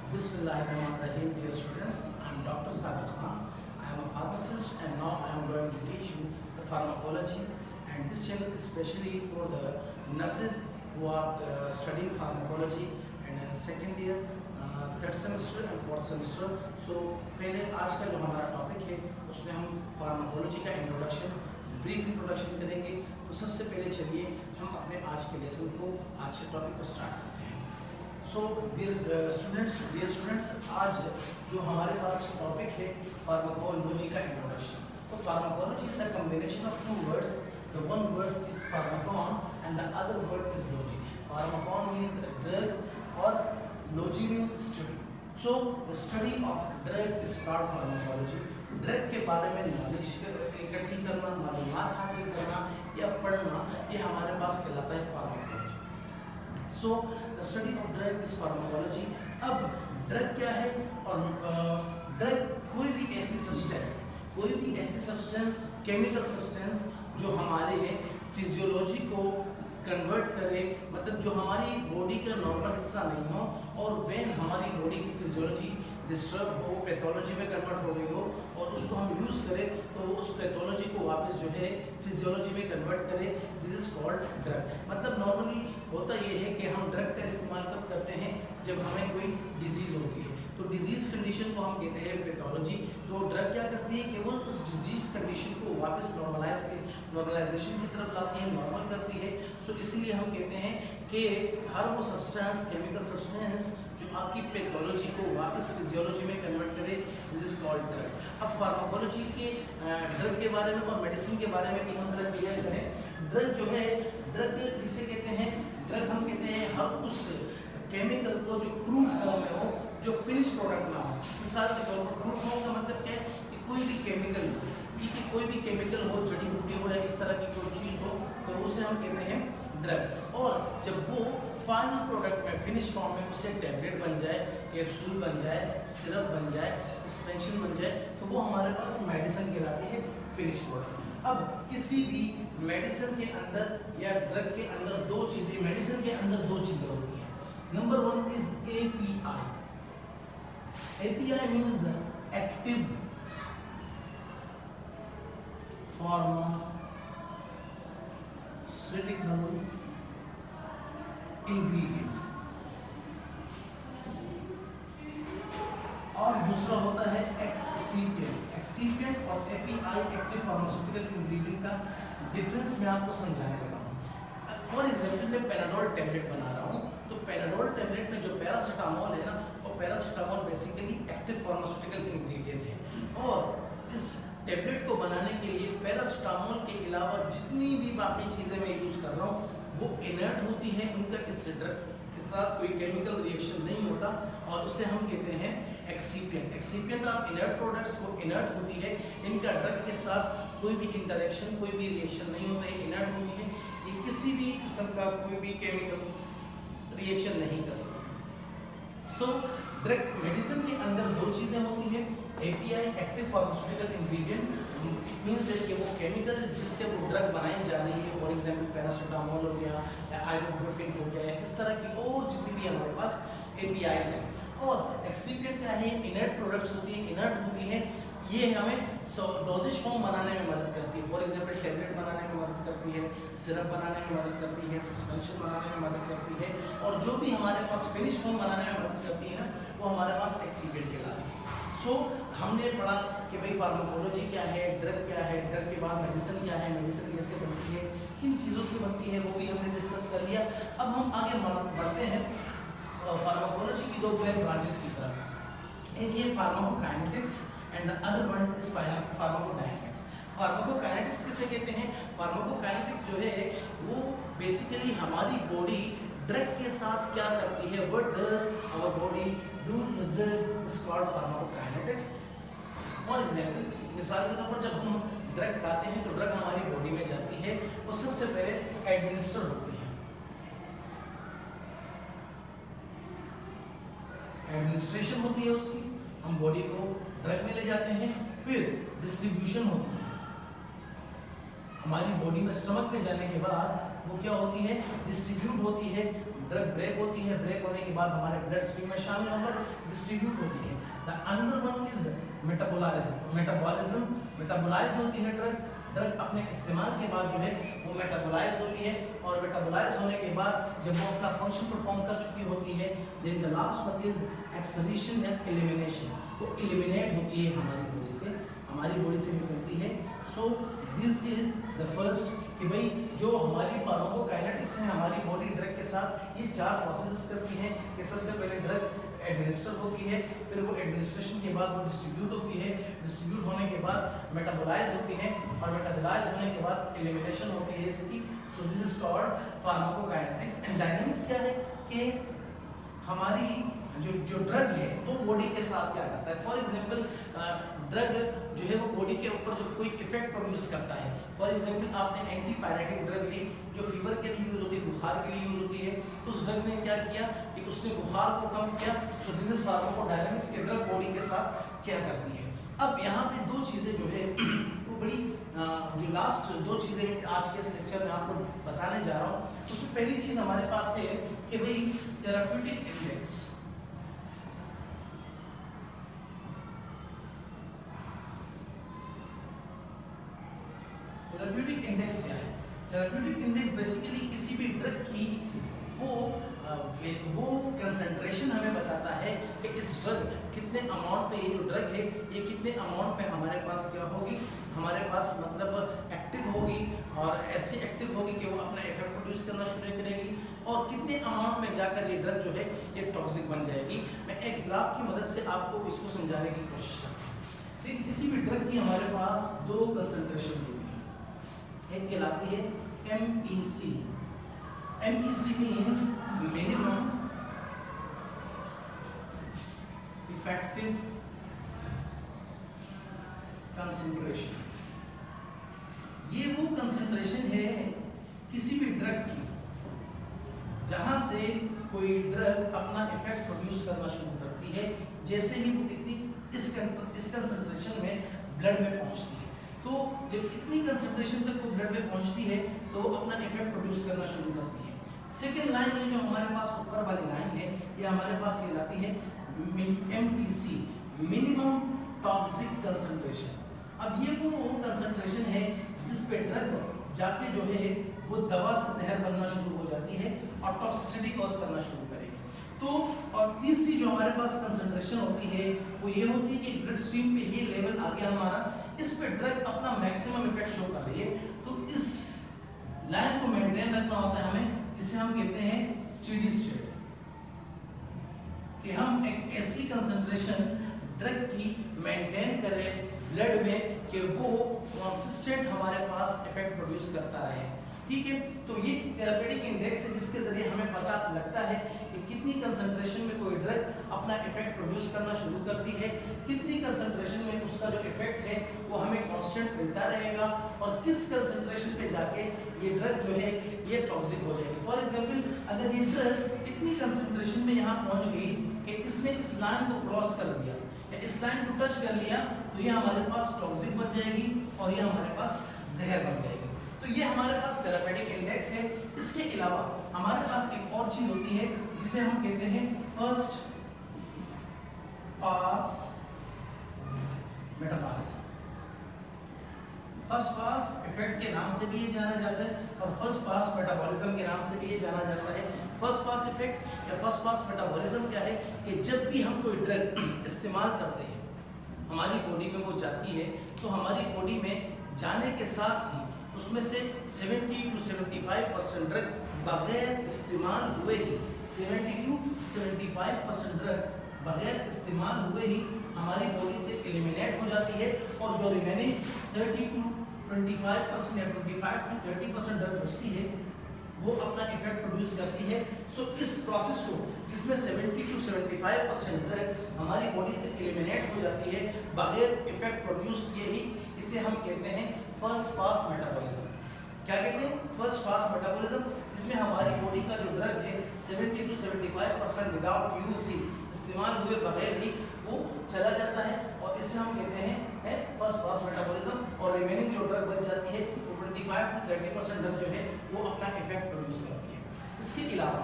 Bismillahirrahmanirrahim, dear students. I am Dr. Sabir Khan. I am a pharmacist and now I am going to teach you the pharmacology, and this channel is specially for the nurses who are studying pharmacology and second year, third semester and fourth semester. So पहले आज का जो हमारा topic है उसमें हम pharmacology का brief introduction करेंगे। तो सबसे पहले चलिए हम अपने आज के लेसन को, आज के टॉपिक को स्टार्ट करते हैं। सो डियर स्टूडेंट्स, आज जो हमारे पास टॉपिक है फार्माकोलॉजी का इंट्रोडक्शन। तो pharmacology is the combination of two words. The one word is pharmakon and the other word is logy. Pharmakon means drug और logy means study. So the study of drug is called pharmacology. Drug के बारे में knowledge इकट्ठी करना, मालूमात हासिल करना या पढ़ना, ये हमारे पास कहलाता है pharmacology. So the study of drug is pharmacology. अब ड्रग क्या है? और ड्रग कोई भी ऐसी सब्सटेंस केमिकल सब्सटेंस जो हमारे फिजियोलॉजी को कन्वर्ट करे, मतलब जो हमारी बॉडी का नॉर्मल हिस्सा नहीं हो, और व्हेन हमारी बॉडी की फिजियोलॉजी डिस्टर्ब हो, पैथोलॉजी में कन्वर्ट हो गई हो और उसको हम यूज़ करें तो वो उस पैथोलॉजी को वापस जो है फिजियोलॉजी में कन्वर्ट करे, दिस इज कॉल्ड ड्रग। मतलब नॉर्मली होता ये है कि हम ड्रग का इस्तेमाल कब करते हैं? जब हमें कोई डिजीज़ होती है, तो डिजीज़ कंडीशन को हम कहते हैं पैथोलॉजी। तो ड्रग क्या करती है कि वो उस डिजीज़ कंडीशन को वापस नॉर्मलाइजेशन की तरफ लाती है, नॉर्मल करती है। सो इसलिए हम कहते हैं कि हर वो सब्सटेंस, केमिकल सब्सटेंस जो आपकी पैथोलॉजी को वापस फिजियोलॉजी में कन्वर्ट करे, दिस इज कॉल्ड ड्रग। अब फार्माकोलॉजी के ड्रग के बारे में और मेडिसिन के बारे में भी हम जरा क्लियर करें। ड्रग जो है, ड्रग किसे कहते हैं? ड्रग हम कहते हैं हर उस केमिकल को जो क्रूड फॉर्म में हो, जो फिनिश प्रोडक्ट ना हो। मिसाल के तौर पर क्रूड फॉर्म का मतलब क्या है कि कोई भी केमिकल हो, ठीक है, कोई भी केमिकल हो, जड़ी बूटी हो या इस तरह की कोई चीज़ हो, तो उसे हम कहते हैं ड्रग। और जब वो फाइनल प्रोडक्ट में, फिनिश फॉर्म में, उससे टैबलेट बन जाए, कैप्सूल बन जाए, सिरप बन जाए, सस्पेंशन बन जाए, तो वो हमारे पास मेडिसिन कहलाती है, फिनिश प्रोडक्ट। अब किसी भी मेडिसिन के अंदर या ड्रग के अंदर दो चीज़ें, मेडिसिन के अंदर दो चीज़ें होती हैं। Number one is API। API means active pharmaceutical ingredient, और दूसरा होता है एक्सिपिएंट। एक्सिपिएंट और API, एक्टिव फार्मास्यूटिकल इंग्रेडिएंट, का डिफरेंस मैं आपको समझाने लगा हूँ। फॉर एग्जाम्पल मैं पेनाडोल टैबलेट बना रहा हूँ, तो पेनाडोल टैबलेट में जो पैरासीटामोल है ना, वो paracetamol basically active pharmaceutical ingredient है। और इस टैबलेट को बनाने के लिए पैरासीटामोल के अलावा जितनी भी बाकी चीज़ें मैं यूज़ कर रहा हूँ वो इनर्ट होती हैं, उनका इस ड्रग के साथ कोई केमिकल रिएक्शन नहीं होता, और उसे हम कहते हैं excipient. Excipient of inert products, वो इनर्ट होती है, इनका ड्रग के साथ कोई भी इंटरेक्शन, कोई भी रिएक्शन नहीं होता है, इनर्ट होती है, ये किसी भी किस्म का कोई भी केमिकल रिएक्शन नहीं कर सकते। सो ड्रग मेडिसिन के अंदर दो चीज़ें होती हैं, API, active pharmaceutical ingredient. It means that कि वो केमिकल जिससे वो ड्रग बनाई जा रही है, फॉर एग्जांपल पैरासीटामोल हो गया या आइबुप्रोफेन हो गया, इस तरह की और जितनी भी हमारे पास APIs हैं। और एक्सिपिएंट क्या है? इनर्ट प्रोडक्ट्स होती हैं, इनर्ट होती हैं, ये हमें डोजेज फॉर्म बनाने में मदद करती है। फॉर एग्जांपल टैबलेट बनाने में मदद करती है, सिरप बनाने में मदद करती है, सस्पेंशन बनाने में मदद करती है, और जो भी हमारे पास फिनिश फॉर्म बनाने में मदद करती है ना, वो हमारे पास एक्सिपिएंट कहलाती है। सो हमने पढ़ा कि भाई फार्माकोलॉजी क्या है, ड्रग क्या है, ड्रग के बाद मेडिसिन क्या है, मेडिसिन कैसे बनती है, किन चीज़ों से बनती है, वो भी हमने डिस्कस कर लिया। अब हम आगे बढ़ते हैं फार्माकोलॉजी की दो मेन ब्रांचेस की तरफ। एक ये pharmacokinetics and the other one is pharmacodynamics. Pharmacokinetics किसे कहते हैं? फार्माकोकाइनेटिक्स जो है वो बेसिकली हमारी बॉडी ड्रग के साथ क्या करती है, what does our body do with drug is called pharmacokinetics. For example, मिसाल के तौर पर जब हम ड्रग खाते हैं तो ड्रग हमारी बॉडी में जाती है, वो सबसे पहले एडमिनिस्टर होती है, एडमिनिस्ट्रेशन होती है उसकी, हम बॉडी को ड्रग में ले जाते हैं, फिर डिस्ट्रीब्यूशन होती है हमारी बॉडी में, स्टमक में जाने के बाद वो क्या होती है, डिस्ट्रीब्यूट होती है ड्रग ब्रेक होती है, ब्रेक होने के बाद हमारे ब्लड स्ट्रीम में शामिल होकर डिस्ट्रीब्यूट होती है। The another one is metabolism metabolise होती है ड्रग अपने इस्तेमाल के बाद जो है वो मेटाबोलाइज होती है, और मेटाबोलाइज होने के बाद जब वो अपना फंक्शन परफॉर्म कर चुकी होती है, then the last one is excretion या एलिमिनेशन, वो एलिमिनेट होती है हमारी बॉडी से निकलती है। So this is the first कि भाई जो हमारी फार्माकोकाइनेटिक्स है, हमारी बॉडी ड्रग के साथ ये 4 प्रोसेसेस करती है कि सबसे पहले ड्रग एडमिनिस्टर होती है, फिर वो एडमिनिस्ट्रेशन के बाद वो डिस्ट्रीब्यूट होती है, डिस्ट्रीब्यूट होने के बाद मेटाबोलाइज होती है, और मेटाबोलाइज होने के बाद एलिमिनेशन होती है इसकी। सो this is called pharmacokinetics. And dynamics क्या है कि हमारी जो ड्रग है वो बॉडी के साथ क्या करता है। फॉर एग्जांपल ड्रग जो है वो बॉडी के ऊपर जो कोई इफेक्ट प्रोड्यूस करता है, फॉर एग्जांपल आपने एंटीपायरेटिक ड्रग ली जो फीवर के लिए यूज होती है, बुखार के लिए यूज होती है, तो उस ड्रग ने क्या किया कि उसने बुखार को कम किया। सो दिस इज फार्माकोडायनामिक्स के ड्रग बॉडी के साथ क्या करती है। अब यहाँ पे 2 चीज़ें जो है वो बड़ी जो लास्ट 2 चीज़ें आज के इस लेक्चर में आपको बताने जा रहा हूँ। उसमें पहली चीज़ हमारे पास है कि भाई थेराप्यूटिक इंडेक्स। थेराप्यूटिक इंडेक्स क्या है? थेराप्यूटिक इंडेक्स बेसिकली किसी भी ड्रग की वो कंसंट्रेशन हमें बताता है कि इस ड्रग कितने अमाउंट में, ये जो ड्रग है ये कितने अमाउंट में हमारे पास क्या होगी, हमारे पास मतलब एक्टिव होगी, और ऐसे एक्टिव होगी कि वो अपना इफेक्ट प्रोड्यूस करना शुरू करेगी, और कितने अमाउंट में जाकर ये ड्रग जो है ये टॉक्सिक बन जाएगी। मैं एक ग्राफ की मदद से आपको इसको समझाने की कोशिश करता हूँ। फिर किसी भी ड्रग की हमारे पास 2 कंसंट्रेशन होगी, एक कहलाती है MEC। MEC means minimum effective concentration. ये वो कंसंट्रेशन है किसी भी ड्रग की जहां से कोई ड्रग अपना इफेक्ट प्रोड्यूस करना शुरू करती है, जैसे ही वो इस कंसंट्रेशन में ब्लड में पहुंचती है। तो जब इतनी कंसंट्रेशन तक वो ब्लड में पहुंचती है तो वो अपना इफेक्ट प्रोड्यूस करना शुरू करती है। सेकेंड लाइन ये जो हमारे पास ऊपर वाली लाइन है ये हमारे पास कहलाती है MTC, मिनिमम टॉक्सिक कंसंट्रेशन। अब ये वो कंसंट्रेशन है जिस पे ड्रग जाके जो है वो दवा से जहर बनना शुरू हो जाती है और टॉक्सिसिटी कॉज करना शुरू करेगी। तो और तीसरी जो हमारे पास कंसंट्रेशन होती है वो ये होती है कि ब्लड स्ट्रीम पे ये लेवल आ गया हमारा, इस पे ड्रग अपना मैक्सिमम इफेक्ट शो कर रही है, तो इस लाइन को मेंटेन रखना होता है हमें, जिसे हम कहते हैं स्टेडी स्टेट, कि हम एक ऐसी कंसंट्रेशन ड्रग की मेंटेन करें ब्लड में कि वो कंसिस्टेंट हमारे पास इफेक्ट प्रोड्यूस करता रहे। ठीक है, तो ये थेराप्यूटिक इंडेक्स है जिसके जरिए हमें पता लगता है कि कितनी कंसंट्रेशन में कोई ड्रग अपना इफेक्ट प्रोड्यूस करना शुरू करती है, कितनी कंसंट्रेशन में उसका जो इफेक्ट है वो हमें कांस्टेंट मिलता रहेगा, और किस कंसंट्रेशन पे जाके ये ड्रग जो है ये टॉक्सिक हो जाएगी। फॉर एग्जांपल अगर ये ड्रग इतनी कंसंट्रेशन में यहाँ पहुँच गई कि इसने इस लाइन को क्रॉस कर दिया या इस लाइन को टच कर लिया, तो ये हमारे पास टॉक्सिक बन जाएगी और ये हमारे पास जहर बन जाएगी। तो ये हमारे पास थेराप्यूटिक इंडेक्स है। इसके अलावा हमारे पास एक और चीज होती है जिसे हम कहते हैं first pass metabolism. First pass effect के नाम से भी ये जाना जाता है और फर्स्ट पास मेटाबॉलिज्म के नाम से भी ये जाना जाता है। फर्स्ट पास इफेक्ट या फर्स्ट पास मेटाबॉलिज्म क्या है कि जब भी हम कोई ड्रग इस्तेमाल करते हैं हमारी बॉडी में वो जाती है, तो हमारी बॉडी में जाने के साथ ही उसमें से 70 to 75% ड्रग बगैर इस्तेमाल हुए ही 70 to 75% ड्रग बगैर इस्तेमाल हुए ही हमारी बॉडी से एलिमिनेट हो जाती है, और जो रिमेनिंग 30 to 25% या 25 to 30% ड्रग बचती है वो अपना इफेक्ट प्रोड्यूस करती है। सो इस प्रोसेस को जिसमें 70 to 75% ड्रग हमारी बॉडी से एलिमिनेट हो जाती है बगैर इफेक्ट प्रोड्यूस किए ही, इसे हम कहते हैं फर्स्ट पास मेटाबॉलिज्म। क्या कहते हैं? फर्स्ट पास मेटाबॉलिज्म, जिसमें हमारी बॉडी का जो ड्रग है 70 to 75% विदाउट यूज ही, इस्तेमाल हुए बगैर ही वो चला जाता है, और इसे हम कहते हैं फर्स्ट पास मेटाबॉलिज्म। और रिमेनिंग जो ड्रग बच जाती है वो 25 to 30% ड्रग जो है वो अपना इफेक्ट प्रोड्यूस करती है। इसके अलावा